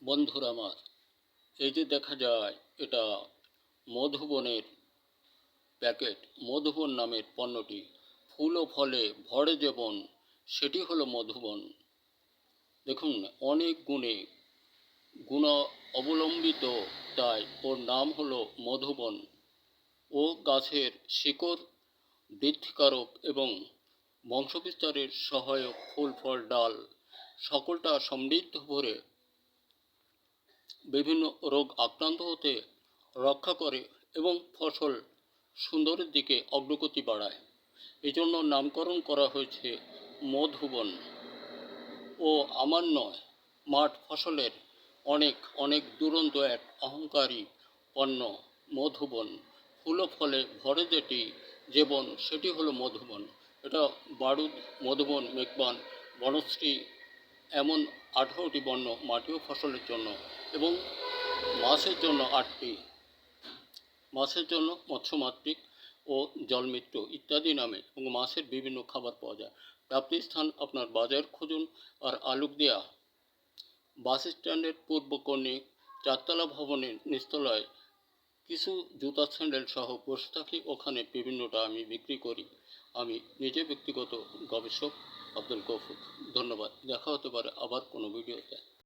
বন্ধুরা আমার, এই যে দেখা যায় এটা মধুবনের প্যাকেট। মধুবন নামের পণ্যটি, ফুল ও ফলে ভরে যে বন, সেটি হলো মধুবন। দেখুন, অনেক গুণ অবলম্বিত, তাই ওর নাম হলো মধুবন। ও গাছের শিকড় বৃদ্ধিকারক এবং বংশবিস্তারের সহায়ক। ফুল ফল ডাল সকলটা সমৃদ্ধ ভরে বিভিন্ন রোগ আক্রান্ত হতে রক্ষা করে এবং ফসল সুন্দরের দিকে অগ্রগতি বাড়ায়। এই জন্য নামকরণ করা হয়েছে মধুবন। ও আমার নয়, মাঠ ফসলের অনেক অনেক দুরন্ত এক অহংকারী পণ্য মধুবন। ফুল ও ফলে ভরে যেটি যে বন, সেটি হলো মধুবন। এটা বারুদ, মধুবন, মেঘবান, বনশ্রী, এমন 18টি বর্ণ মাটি ও ফসলের জন্য, এবং মাছের জন্য 8টি, মাছের জন্য মৎস্যমাতৃক ও জলমিত্র ইত্যাদি নামে, এবং মাছের বিভিন্ন খাবার পাওয়া যায়। প্রাপ্তির স্থান আপনার বাজার খুঁজুন আর আলুকদিয়া বাস স্ট্যান্ডের পূর্ব কোণে 4তলা ভবনের নিচতলায় কিছু জুতা স্যান্ডেল সহ বসে থাকি। ওখানে বিভিন্নটা আমি বিক্রি করি। আমি নিজে ব্যক্তিগত গবেষক আব্দুল গফুর। ধন্যবাদ। দেখা হতে পারে আবার কোনো ভিডিওতে।